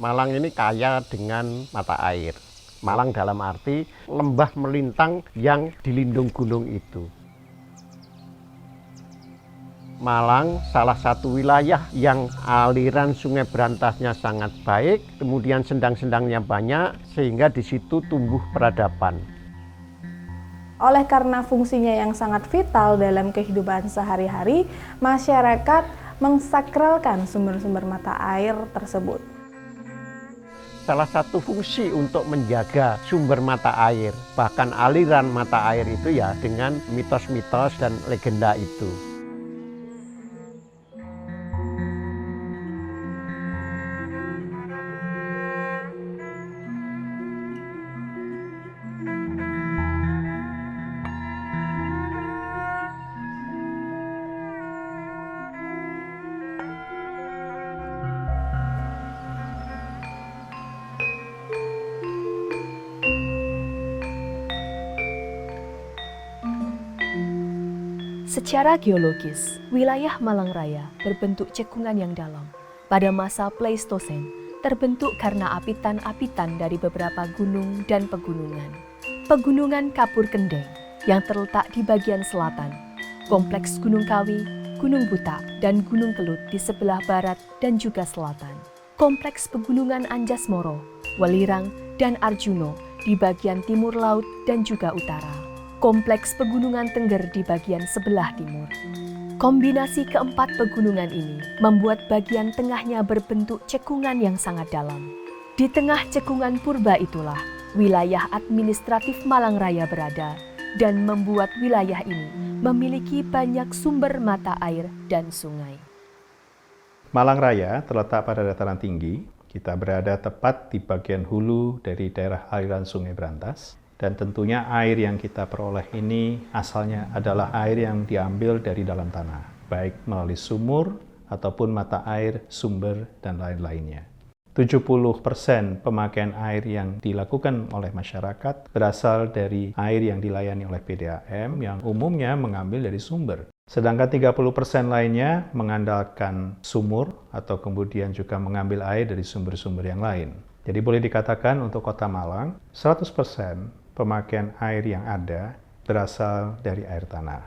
Malang ini kaya dengan mata air. Malang dalam arti lembah melintang yang dilindung gunung itu. Malang salah satu wilayah yang aliran Sungai Brantasnya sangat baik, kemudian sendang-sendangnya banyak, sehingga di situ tumbuh peradaban. Oleh karena fungsinya yang sangat vital dalam kehidupan sehari-hari, masyarakat mengsakralkan sumber-sumber mata air tersebut. Salah satu fungsi untuk menjaga sumber mata air, bahkan aliran mata air itu ya dengan mitos-mitos dan legenda itu. Secara geologis, wilayah Malang Raya berbentuk cekungan yang dalam. Pada masa Pleistosen, terbentuk karena apitan-apitan dari beberapa gunung dan pegunungan. Pegunungan Kapur Kendeng yang terletak di bagian selatan, kompleks Gunung Kawi, Gunung Butak, dan Gunung Kelut di sebelah barat dan juga selatan. Kompleks pegunungan Anjasmoro, Welirang, dan Arjuno di bagian timur laut dan juga utara. Kompleks pegunungan Tengger di bagian sebelah timur. Kombinasi keempat pegunungan ini membuat bagian tengahnya berbentuk cekungan yang sangat dalam. Di tengah cekungan purba itulah wilayah administratif Malang Raya berada dan membuat wilayah ini memiliki banyak sumber mata air dan sungai. Malang Raya terletak pada dataran tinggi. Kita berada tepat di bagian hulu dari daerah aliran Sungai Brantas. Dan tentunya air yang kita peroleh ini asalnya adalah air yang diambil dari dalam tanah, baik melalui sumur ataupun mata air, sumber, dan lain-lainnya. 70% pemakaian air yang dilakukan oleh masyarakat berasal dari air yang dilayani oleh PDAM yang umumnya mengambil dari sumber. Sedangkan 30% lainnya mengandalkan sumur atau kemudian juga mengambil air dari sumber-sumber yang lain. Jadi boleh dikatakan untuk Kota Malang, 100% pemakaian air yang ada berasal dari air tanah.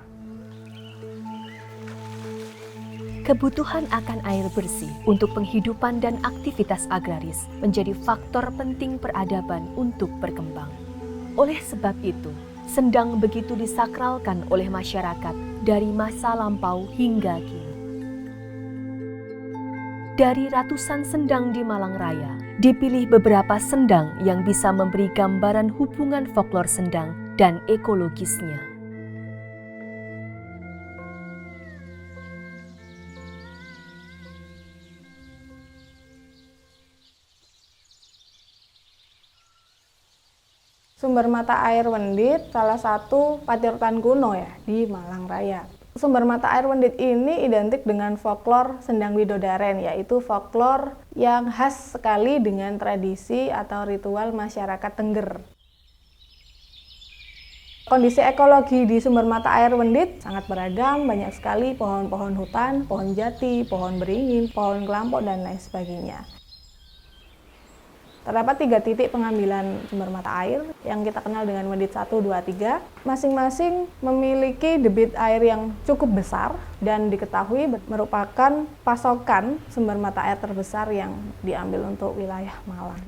Kebutuhan akan air bersih untuk penghidupan dan aktivitas agraris menjadi faktor penting peradaban untuk berkembang. Oleh sebab itu, sendang begitu disakralkan oleh masyarakat dari masa lampau hingga kini. Dari ratusan sendang di Malang Raya, dipilih beberapa sendang yang bisa memberi gambaran hubungan folklor sendang dan ekologisnya. Sumber mata air Wendit salah satu patirtan kuno ya di Malang Raya. Sumber mata air Wendit ini identik dengan folklor Sendang Widodaren, yaitu folklor yang khas sekali dengan tradisi atau ritual masyarakat Tengger. Kondisi ekologi di sumber mata air Wendit sangat beragam, banyak sekali pohon-pohon hutan, pohon jati, pohon beringin, pohon kelampok, dan lain sebagainya. Terdapat 3 titik pengambilan sumber mata air yang kita kenal dengan Wendit 1, 2, 3. Masing-masing memiliki debit air yang cukup besar dan diketahui merupakan pasokan sumber mata air terbesar yang diambil untuk wilayah Malang.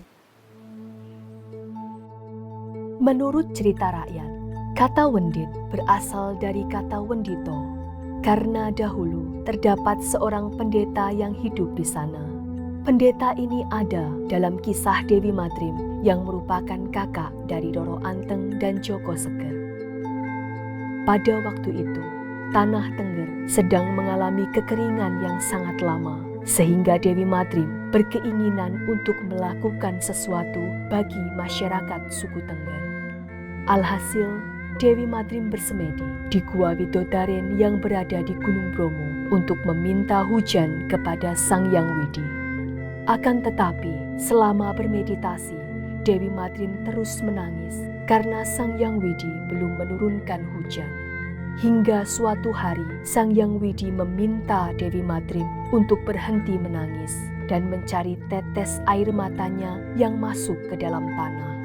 Menurut cerita rakyat, kata Wendit berasal dari kata Wendito, karena dahulu terdapat seorang pendeta yang hidup di sana. Pendeta ini ada dalam kisah Dewi Madrim yang merupakan kakak dari Roro Anteng dan Joko Seger. Pada waktu itu, tanah Tengger sedang mengalami kekeringan yang sangat lama, sehingga Dewi Madrim berkeinginan untuk melakukan sesuatu bagi masyarakat suku Tengger. Alhasil, Dewi Madrim bersemedi di Gua Widodaren yang berada di Gunung Bromo untuk meminta hujan kepada Sang Hyang Widi. Akan tetapi, selama bermeditasi, Dewi Madrim terus menangis karena Sang Hyang Widi belum menurunkan hujan. Hingga suatu hari, Sang Hyang Widi meminta Dewi Madrim untuk berhenti menangis dan mencari tetes air matanya yang masuk ke dalam tanah.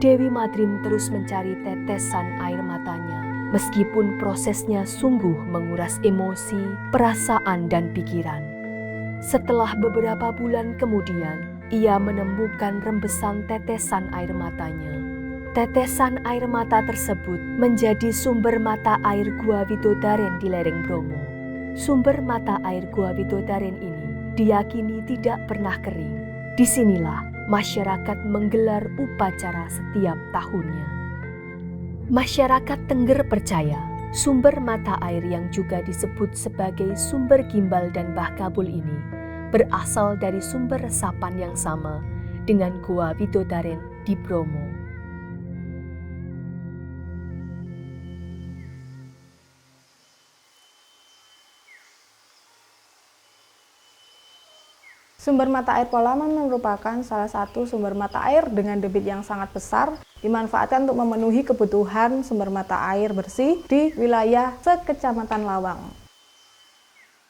Dewi Madrim terus mencari tetesan air matanya, meskipun prosesnya sungguh menguras emosi, perasaan, dan pikiran. Setelah beberapa bulan kemudian, ia menemukan rembesan tetesan air matanya. Tetesan air mata tersebut menjadi sumber mata air Gua Widodaren di lereng Bromo. Sumber mata air Gua Widodaren ini diyakini tidak pernah kering. Disinilah masyarakat menggelar upacara setiap tahunnya. Masyarakat Tengger percaya sumber mata air yang juga disebut sebagai sumber Gimbal dan Mbah Kabul ini berasal dari sumber resapan yang sama dengan Gua Widodaren di Bromo. Sumber mata air Polaman merupakan salah satu sumber mata air dengan debit yang sangat besar, dimanfaatkan untuk memenuhi kebutuhan sumber mata air bersih di wilayah sekecamatan Lawang.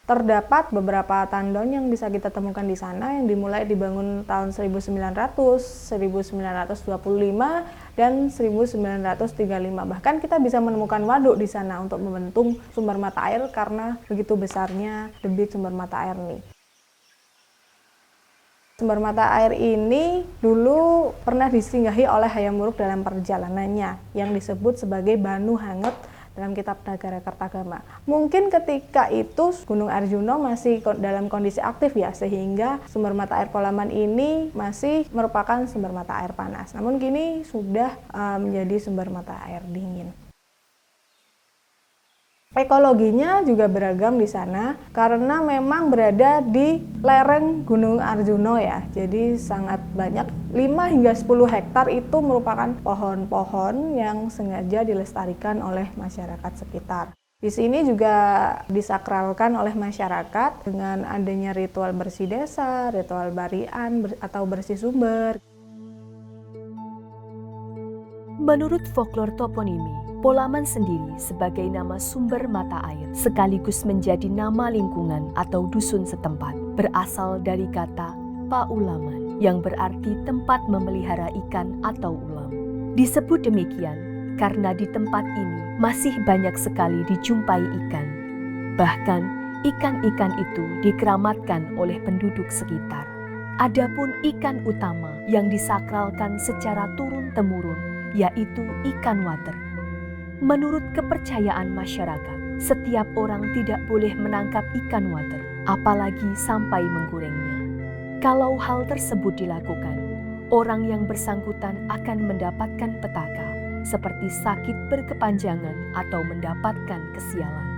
Terdapat beberapa tandon yang bisa kita temukan di sana yang dimulai dibangun tahun 1900, 1925, dan 1935. Bahkan kita bisa menemukan waduk di sana untuk membentuk sumber mata air karena begitu besarnya debit sumber mata air ini. Sumber mata air ini dulu pernah disinggahi oleh Hayam Wuruk dalam perjalanannya yang disebut sebagai Banu Hanget dalam kitab Nagara Kertagama. Mungkin ketika itu Gunung Arjuna masih dalam kondisi aktif ya, sehingga sumber mata air Polaman ini masih merupakan sumber mata air panas. Namun kini sudah menjadi sumber mata air dingin. Ekologinya juga beragam di sana karena memang berada di lereng Gunung Arjuna ya. Jadi sangat banyak, 5 hingga 10 hektar itu merupakan pohon-pohon yang sengaja dilestarikan oleh masyarakat sekitar. Di sini juga disakralkan oleh masyarakat dengan adanya ritual bersih desa, ritual barian atau bersih sumber. Menurut folklor toponimi, Polaman sendiri sebagai nama sumber mata air sekaligus menjadi nama lingkungan atau dusun setempat, berasal dari kata Paulaman yang berarti tempat memelihara ikan atau ulam. Disebut demikian karena di tempat ini masih banyak sekali dijumpai ikan. Bahkan ikan-ikan itu dikeramatkan oleh penduduk sekitar. Adapun ikan utama yang disakralkan secara turun-temurun yaitu ikan water. Menurut kepercayaan masyarakat, setiap orang tidak boleh menangkap ikan water, apalagi sampai menggorengnya. Kalau hal tersebut dilakukan, orang yang bersangkutan akan mendapatkan petaka, seperti sakit berkepanjangan atau mendapatkan kesialan.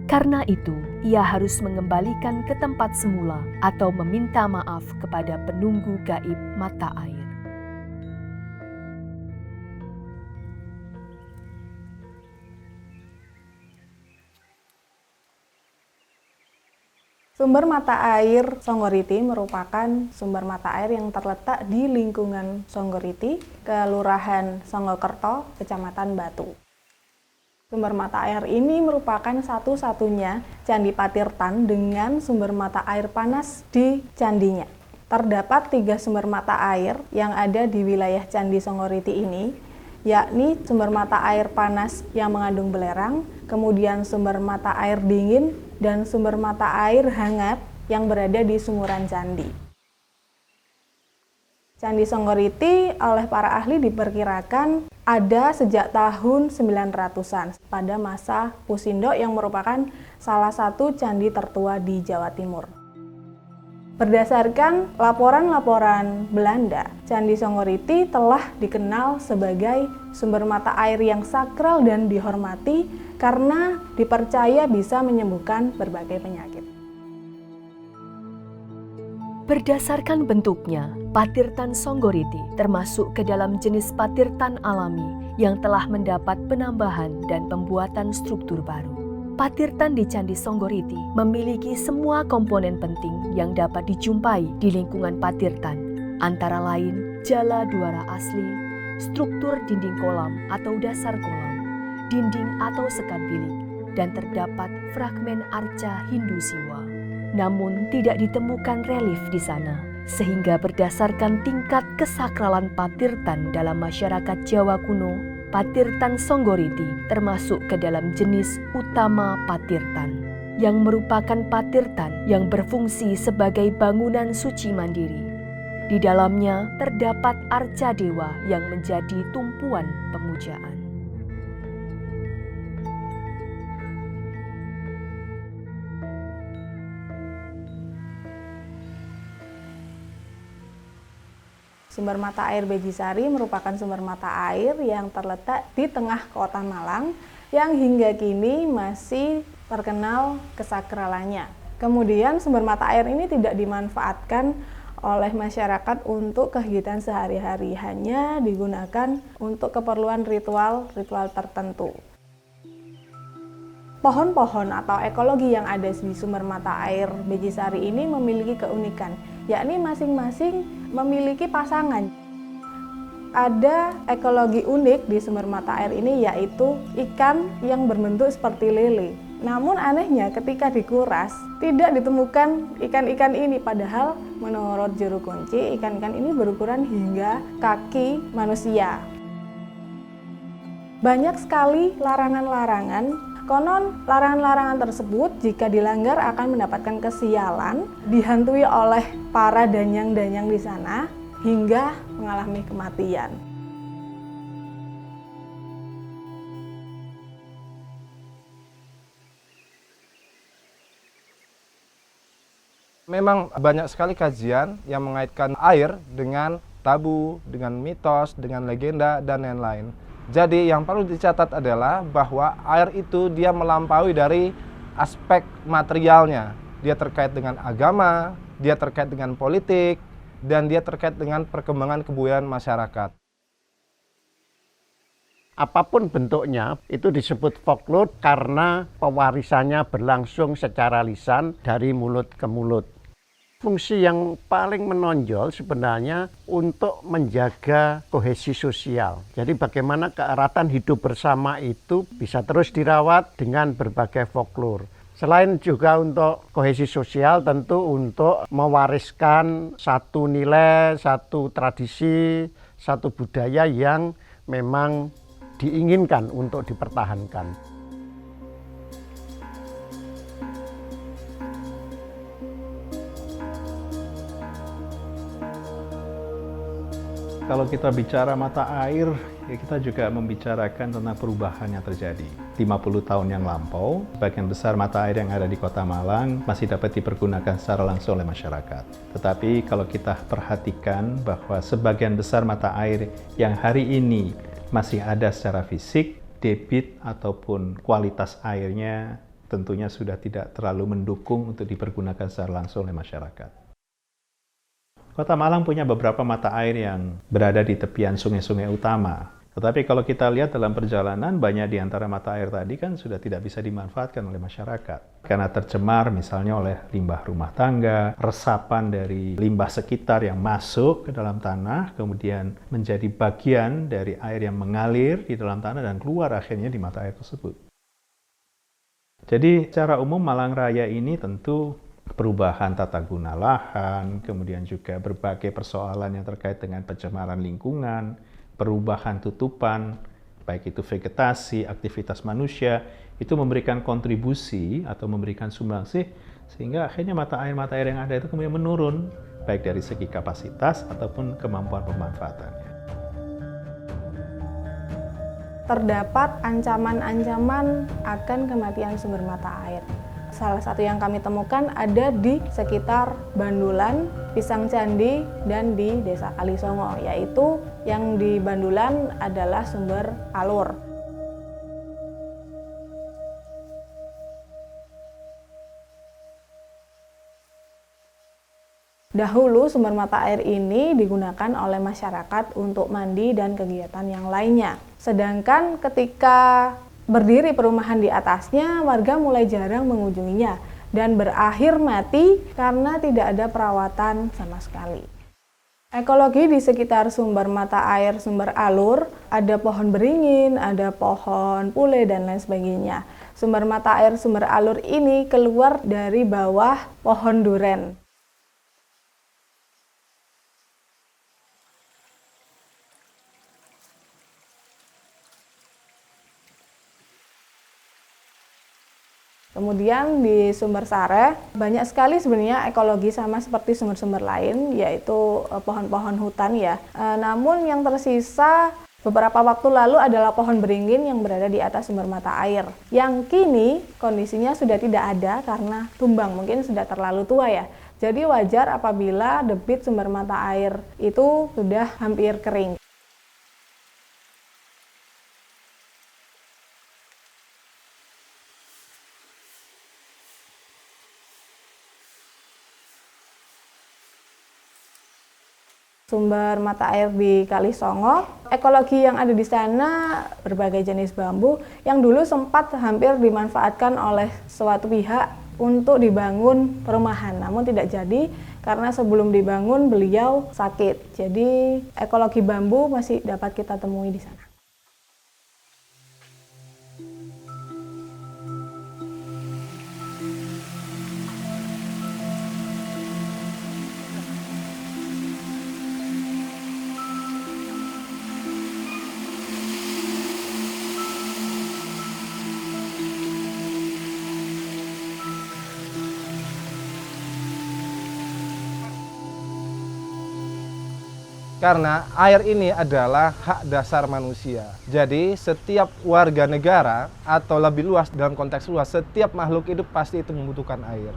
Karena itu, ia harus mengembalikan ke tempat semula atau meminta maaf kepada penunggu gaib mata air. Sumber mata air Songgoriti merupakan sumber mata air yang terletak di lingkungan Songgoriti, Kelurahan Songgokerto, Kecamatan Batu. Sumber mata air ini merupakan satu-satunya Candi Patirtan dengan sumber mata air panas di candinya. Terdapat 3 sumber mata air yang ada di wilayah Candi Songgoriti ini, yakni sumber mata air panas yang mengandung belerang, kemudian sumber mata air dingin, dan sumber mata air hangat yang berada di sumuran candi. Candi Songgoriti oleh para ahli diperkirakan ada sejak tahun 900-an pada masa Pusindo yang merupakan salah satu candi tertua di Jawa Timur. Berdasarkan laporan-laporan Belanda, Candi Songgoriti telah dikenal sebagai sumber mata air yang sakral dan dihormati karena dipercaya bisa menyembuhkan berbagai penyakit. Berdasarkan bentuknya, Patirtan Songgoriti termasuk ke dalam jenis patirtan alami yang telah mendapat penambahan dan pembuatan struktur baru. Patirtan di Candi Songgoriti memiliki semua komponen penting yang dapat dijumpai di lingkungan patirtan, antara lain jala duara asli, struktur dinding kolam atau dasar kolam, dinding atau sekat bilik, dan terdapat fragmen arca Hindu Siwa. Namun tidak ditemukan relief di sana, sehingga berdasarkan tingkat kesakralan patirtan dalam masyarakat Jawa kuno, patirtan Songgoriti termasuk ke dalam jenis utama patirtan, yang merupakan patirtan yang berfungsi sebagai bangunan suci mandiri. Di dalamnya terdapat arca dewa yang menjadi tumpuan pemujaan. Sumber mata air Bejisari merupakan sumber mata air yang terletak di tengah kota Malang yang hingga kini masih terkenal kesakralannya. Kemudian sumber mata air ini tidak dimanfaatkan oleh masyarakat untuk kegiatan sehari-hari, hanya digunakan untuk keperluan ritual tertentu. Pohon-pohon atau ekologi yang ada di sumber mata air Bejisari ini memiliki keunikan, yakni masing-masing memiliki pasangan. Ada ekologi unik di sumber mata air ini, yaitu ikan yang berbentuk seperti lele. Namun anehnya ketika dikuras, tidak ditemukan ikan-ikan ini, padahal menurut juru kunci, ikan-ikan ini berukuran hingga kaki manusia. Banyak sekali larangan-larangan. Konon larangan-larangan tersebut jika dilanggar akan mendapatkan kesialan, dihantui oleh para danyang-danyang di sana hingga mengalami kematian. Memang banyak sekali kajian yang mengaitkan air dengan tabu, dengan mitos, dengan legenda, dan lain-lain. Jadi yang perlu dicatat adalah bahwa air itu dia melampaui dari aspek materialnya. Dia terkait dengan agama, dia terkait dengan politik, dan dia terkait dengan perkembangan kebudayaan masyarakat. Apapun bentuknya, itu disebut folklore karena pewarisannya berlangsung secara lisan dari mulut ke mulut. Fungsi yang paling menonjol sebenarnya untuk menjaga kohesi sosial. Jadi bagaimana keeratan hidup bersama itu bisa terus dirawat dengan berbagai folklore. Selain juga untuk kohesi sosial, tentu untuk mewariskan satu nilai, satu tradisi, satu budaya yang memang diinginkan untuk dipertahankan. Kalau kita bicara mata air, ya kita juga membicarakan tentang perubahan yang terjadi. 50 tahun yang lampau, sebagian besar mata air yang ada di Kota Malang masih dapat dipergunakan secara langsung oleh masyarakat. Tetapi kalau kita perhatikan bahwa sebagian besar mata air yang hari ini masih ada secara fisik, debit ataupun kualitas airnya tentunya sudah tidak terlalu mendukung untuk dipergunakan secara langsung oleh masyarakat. Kota Malang punya beberapa mata air yang berada di tepian sungai-sungai utama. Tetapi kalau kita lihat dalam perjalanan, banyak di antara mata air tadi kan sudah tidak bisa dimanfaatkan oleh masyarakat. Karena tercemar misalnya oleh limbah rumah tangga, resapan dari limbah sekitar yang masuk ke dalam tanah, kemudian menjadi bagian dari air yang mengalir di dalam tanah dan keluar akhirnya di mata air tersebut. Jadi secara umum Malang Raya ini tentu perubahan tata guna lahan, kemudian juga berbagai persoalan yang terkait dengan pencemaran lingkungan, perubahan tutupan, baik itu vegetasi, aktivitas manusia, itu memberikan kontribusi atau memberikan sumbangsih sehingga akhirnya mata air yang ada itu kemudian menurun, baik dari segi kapasitas ataupun kemampuan pemanfaatannya. Terdapat ancaman-ancaman akan kematian sumber mata air. Salah satu yang kami temukan ada di sekitar Bandulan, Pisang Candi, dan di Desa Kalisongo, yaitu yang di Bandulan adalah sumber alur. Dahulu sumber mata air ini digunakan oleh masyarakat untuk mandi dan kegiatan yang lainnya. Sedangkan ketika berdiri perumahan di atasnya, warga mulai jarang mengunjunginya dan berakhir mati karena tidak ada perawatan sama sekali. Ekologi di sekitar sumber mata air, sumber alur, ada pohon beringin, ada pohon pule, dan lain sebagainya. Sumber mata air, sumber alur ini keluar dari bawah pohon duren. Kemudian di sumber Sare, banyak sekali sebenarnya ekologi sama seperti sumber-sumber lain, yaitu pohon-pohon hutan ya. Namun yang tersisa beberapa waktu lalu adalah pohon beringin yang berada di atas sumber mata air. Yang kini kondisinya sudah tidak ada karena tumbang, mungkin sudah terlalu tua ya. Jadi wajar apabila debit sumber mata air itu sudah hampir kering. Sumber mata air di Kali Songo, ekologi yang ada di sana berbagai jenis bambu yang dulu sempat hampir dimanfaatkan oleh suatu pihak untuk dibangun perumahan, namun tidak jadi karena sebelum dibangun beliau sakit. Jadi ekologi bambu masih dapat kita temui di sana. Karena air ini adalah hak dasar manusia. Jadi setiap warga negara atau lebih luas dalam konteks luas, setiap makhluk hidup pasti itu membutuhkan air.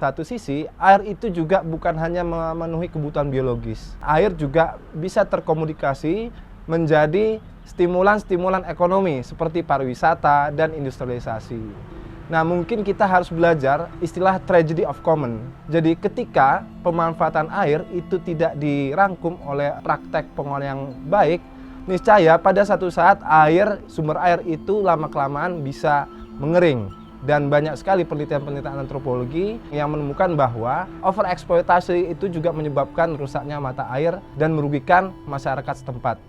Satu sisi, air itu juga bukan hanya memenuhi kebutuhan biologis. Air juga bisa terkomunikasi menjadi stimulan-stimulan ekonomi seperti pariwisata dan industrialisasi. Nah, mungkin kita harus belajar istilah tragedy of common. Jadi ketika pemanfaatan air itu tidak dirangkum oleh praktek pengolahan yang baik, niscaya pada satu saat sumber air itu lama-kelamaan bisa mengering. Dan banyak sekali penelitian-penelitian antropologi yang menemukan bahwa overeksploitasi itu juga menyebabkan rusaknya mata air dan merugikan masyarakat setempat.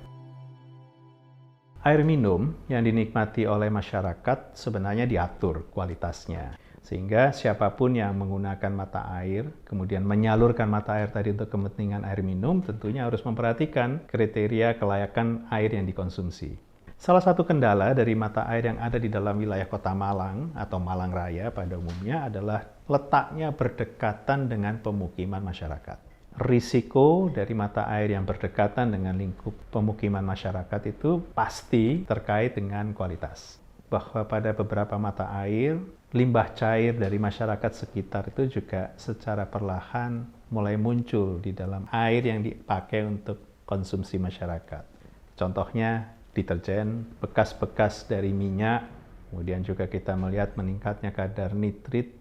Air minum yang dinikmati oleh masyarakat sebenarnya diatur kualitasnya. Sehingga siapapun yang menggunakan mata air, kemudian menyalurkan mata air tadi untuk kepentingan air minum, tentunya harus memperhatikan kriteria kelayakan air yang dikonsumsi. Salah satu kendala dari mata air yang ada di dalam wilayah Kota Malang atau Malang Raya pada umumnya adalah letaknya berdekatan dengan pemukiman masyarakat. Risiko dari mata air yang berdekatan dengan lingkup pemukiman masyarakat itu pasti terkait dengan kualitas. Bahwa pada beberapa mata air, limbah cair dari masyarakat sekitar itu juga secara perlahan mulai muncul di dalam air yang dipakai untuk konsumsi masyarakat. Contohnya deterjen, bekas-bekas dari minyak, kemudian juga kita melihat meningkatnya kadar nitrit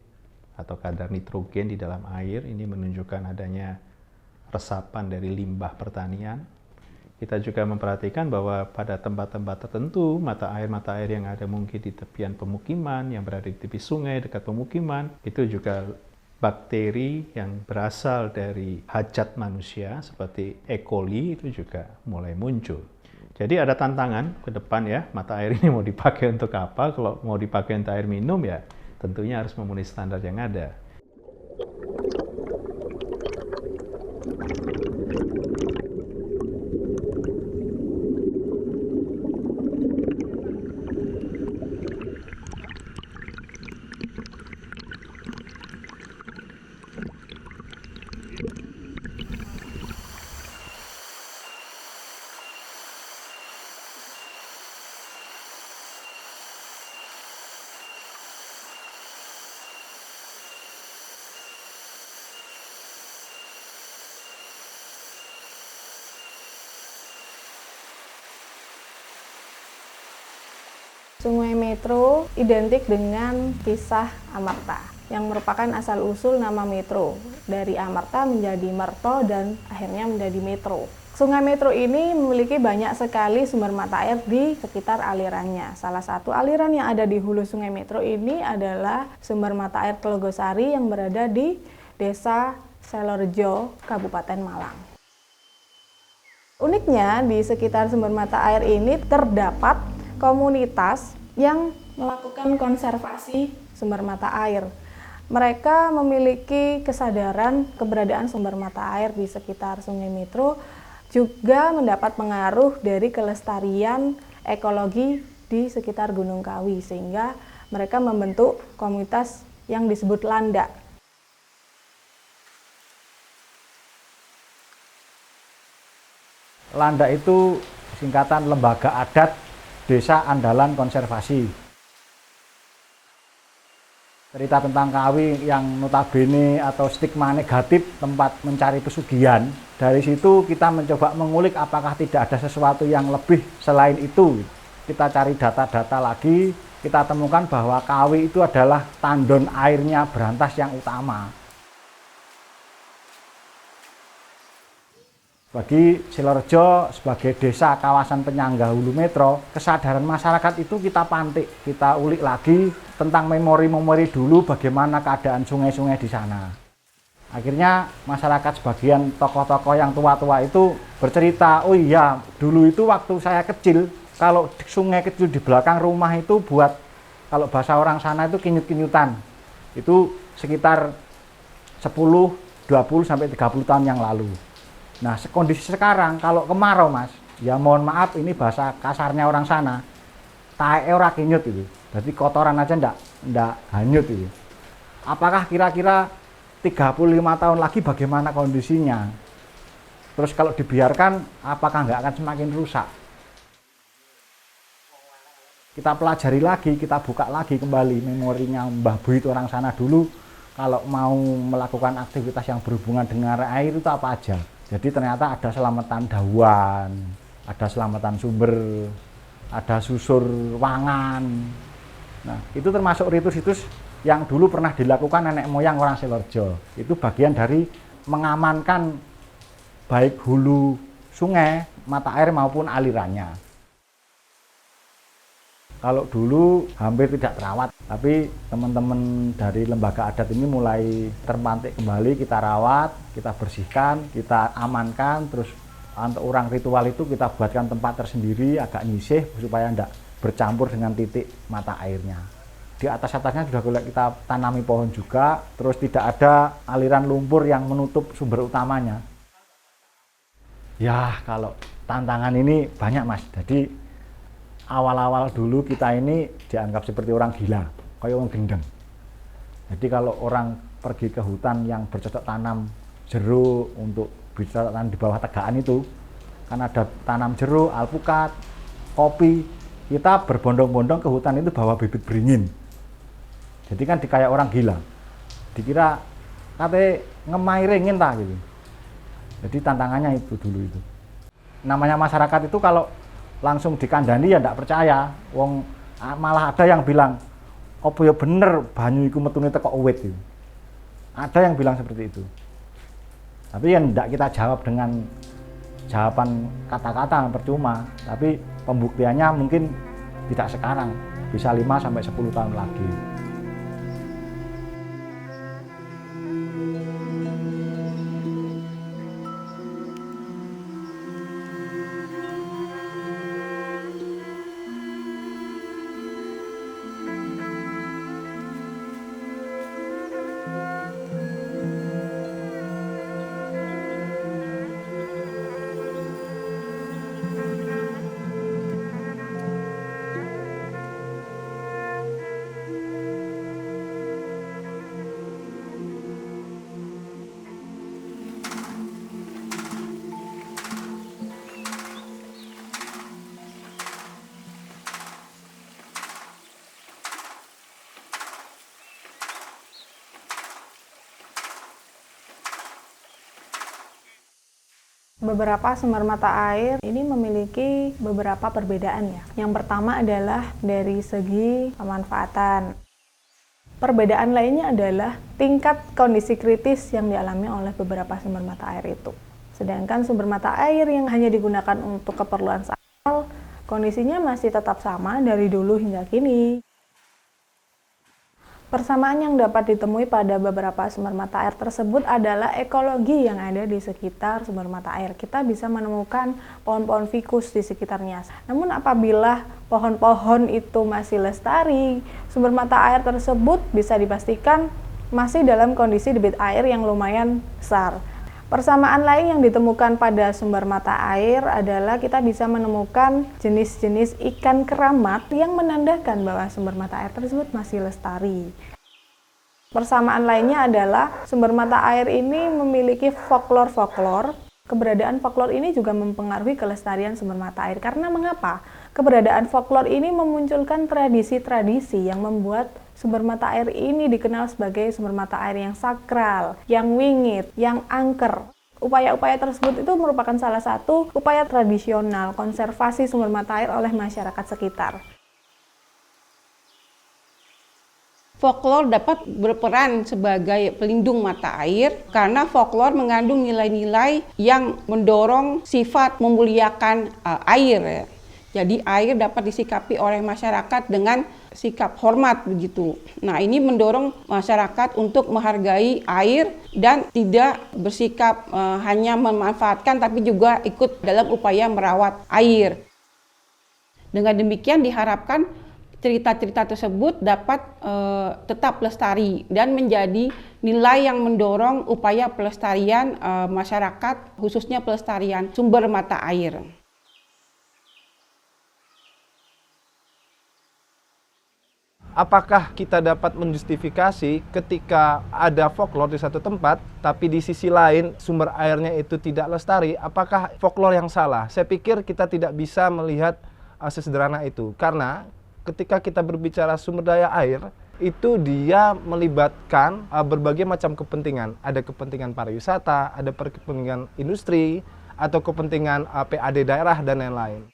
atau kadar nitrogen di dalam air, ini menunjukkan adanya resapan dari limbah pertanian. Kita juga memperhatikan bahwa pada tempat-tempat tertentu, mata air yang ada mungkin di tepian pemukiman, yang berada di tepi sungai dekat pemukiman, itu juga bakteri yang berasal dari hajat manusia seperti E. coli itu juga mulai muncul. Jadi ada tantangan ke depan ya, mata air ini mau dipakai untuk apa? Kalau mau dipakai untuk air minum ya tentunya harus memenuhi standar yang ada. Sungai Metro identik dengan kisah Amarta yang merupakan asal-usul nama Metro. Dari Amarta menjadi Merto dan akhirnya menjadi Metro. Sungai Metro ini memiliki banyak sekali sumber mata air di sekitar alirannya. Salah satu aliran yang ada di hulu Sungai Metro ini adalah sumber mata air Telogosari yang berada di Desa Selorejo, Kabupaten Malang. Uniknya di sekitar sumber mata air ini terdapat komunitas yang melakukan konservasi sumber mata air. Mereka memiliki kesadaran keberadaan sumber mata air di sekitar Sungai Mitro, juga mendapat pengaruh dari kelestarian ekologi di sekitar Gunung Kawi, sehingga mereka membentuk komunitas yang disebut Landa. Landa itu singkatan Lembaga Adat Desa Andalan Konservasi. Cerita tentang Kawi yang notabene atau stigma negatif tempat mencari pesugihan. Dari situ kita mencoba mengulik apakah tidak ada sesuatu yang lebih selain itu. Kita cari data-data lagi, kita temukan bahwa Kawi itu adalah tandon airnya Brantas yang utama. Bagi Silorejo sebagai desa kawasan penyangga Hulu Metro, kesadaran masyarakat itu kita pantik, kita ulik lagi tentang memori-memori dulu bagaimana keadaan sungai-sungai di sana. Akhirnya masyarakat sebagian tokoh-tokoh yang tua-tua itu bercerita, oh iya dulu itu waktu saya kecil, kalau sungai kecil di belakang rumah itu buat, kalau bahasa orang sana itu kinyut-kinyutan. Itu sekitar 10, 20 sampai 30 tahun yang lalu. Nah, kondisi sekarang kalau kemarau Mas, ya mohon maaf ini bahasa kasarnya orang sana, tae ora kinyut itu. Jadi kotoran aja ndak hanyut itu. Apakah kira-kira 35 tahun lagi bagaimana kondisinya? Terus kalau dibiarkan apakah nggak akan semakin rusak? Kita pelajari lagi, kita buka lagi kembali memorinya Mbah Buit orang sana dulu kalau mau melakukan aktivitas yang berhubungan dengan air itu apa aja. Jadi ternyata ada selamatan dawan, ada selamatan sumber, ada susur wangan. Nah, itu termasuk ritus-ritus yang dulu pernah dilakukan nenek moyang orang Silorejo. Itu bagian dari mengamankan baik hulu sungai, mata air maupun alirannya. Kalau dulu hampir tidak terawat, tapi teman-teman dari lembaga adat ini mulai terpantik kembali, kita rawat, kita bersihkan, kita amankan, terus untuk orang ritual itu kita buatkan tempat tersendiri agak nyisih supaya tidak bercampur dengan titik mata airnya. Di atas-atasnya sudah kita tanami pohon juga, terus tidak ada aliran lumpur yang menutup sumber utamanya. Ya kalau tantangan ini banyak Mas, jadi awal-awal dulu kita ini dianggap seperti orang gila, kayak orang gendeng. Jadi kalau orang pergi ke hutan yang bercocok tanam jeruk untuk bisa tanam di bawah tegaan itu, kan ada tanam jeruk, alpukat, kopi, kita berbondong-bondong ke hutan itu bawa bibit beringin. Jadi kan kayak orang gila, dikira katanya ngemai ringin tak gitu. Jadi tantangannya itu dulu itu. Namanya masyarakat itu kalau langsung dikandani ya ndak percaya, wong malah ada yang bilang opo ya bener banyu iku metune teko uwit gitu. Ada yang bilang seperti itu. Tapi ya ndak kita jawab dengan jawaban kata-kata percuma, tapi pembuktiannya mungkin tidak sekarang, bisa 5 sampai 10 tahun lagi. Beberapa sumber mata air ini memiliki beberapa perbedaan ya. Yang pertama adalah dari segi pemanfaatan. Perbedaan lainnya adalah tingkat kondisi kritis yang dialami oleh beberapa sumber mata air itu. Sedangkan sumber mata air yang hanya digunakan untuk keperluan sehari-hari, kondisinya masih tetap sama dari dulu hingga kini. Persamaan yang dapat ditemui pada beberapa sumber mata air tersebut adalah ekologi yang ada di sekitar sumber mata air. Kita bisa menemukan pohon-pohon fikus di sekitarnya. Namun apabila pohon-pohon itu masih lestari, sumber mata air tersebut bisa dipastikan masih dalam kondisi debit air yang lumayan besar. Persamaan lain yang ditemukan pada sumber mata air adalah kita bisa menemukan jenis-jenis ikan keramat yang menandakan bahwa sumber mata air tersebut masih lestari. Persamaan lainnya adalah sumber mata air ini memiliki folklor. Keberadaan folklor ini juga mempengaruhi kelestarian sumber mata air. Karena mengapa? Keberadaan folklor ini memunculkan tradisi-tradisi yang membuat sumber mata air ini dikenal sebagai sumber mata air yang sakral, yang wingit, yang angker. Upaya-upaya tersebut itu merupakan salah satu upaya tradisional konservasi sumber mata air oleh masyarakat sekitar. Folklor dapat berperan sebagai pelindung mata air karena folklor mengandung nilai-nilai yang mendorong sifat memuliakan air. Jadi air dapat disikapi oleh masyarakat dengan sikap hormat begitu. Nah, ini mendorong masyarakat untuk menghargai air dan tidak bersikap hanya memanfaatkan tapi juga ikut dalam upaya merawat air. Dengan demikian diharapkan cerita-cerita tersebut dapat tetap lestari dan menjadi nilai yang mendorong upaya pelestarian masyarakat, khususnya pelestarian sumber mata air. Apakah kita dapat menjustifikasi ketika ada folklor di satu tempat, tapi di sisi lain sumber airnya itu tidak lestari? Apakah folklor yang salah? Saya pikir kita tidak bisa melihat sesederhana itu. Karena ketika kita berbicara sumber daya air, itu dia melibatkan berbagai macam kepentingan. Ada kepentingan pariwisata, ada kepentingan industri, atau kepentingan PAD daerah, dan lain-lain.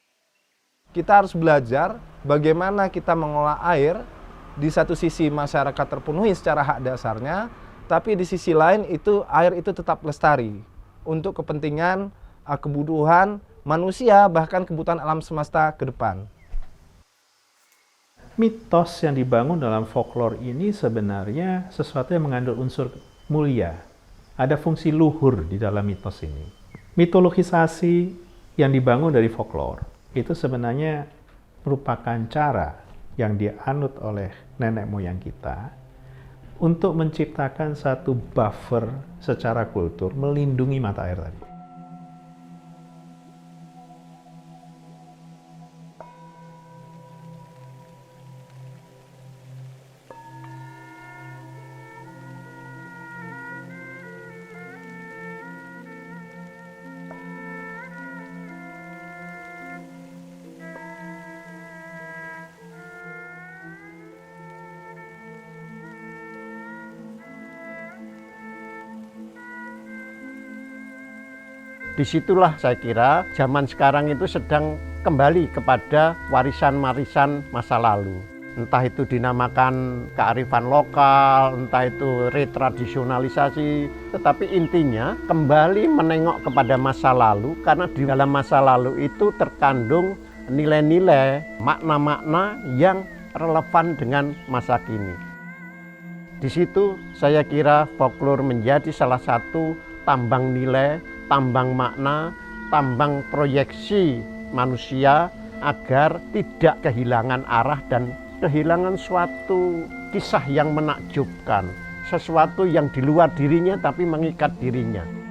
Kita harus belajar bagaimana kita mengolah air. Di satu sisi masyarakat terpenuhi secara hak dasarnya, tapi di sisi lain itu air itu tetap lestari untuk kepentingan kebutuhan manusia, bahkan kebutuhan alam semesta ke depan. Mitos yang dibangun dalam folklor ini sebenarnya sesuatu yang mengandung unsur mulia. Ada fungsi luhur di dalam mitos ini. Mitologisasi yang dibangun dari folklor itu sebenarnya merupakan cara yang dianut oleh nenek moyang kita untuk menciptakan satu buffer secara kultur melindungi mata air tadi. Disitulah saya kira zaman sekarang itu sedang kembali kepada warisan-warisan masa lalu. Entah itu dinamakan kearifan lokal, entah itu retradisionalisasi, tetapi intinya kembali menengok kepada masa lalu, karena di dalam masa lalu itu terkandung nilai-nilai, makna-makna yang relevan dengan masa kini. Di situ saya kira folklor menjadi salah satu tambang nilai, tambang makna, tambang proyeksi manusia agar tidak kehilangan arah dan kehilangan suatu kisah yang menakjubkan, sesuatu yang di luar dirinya tapi mengikat dirinya.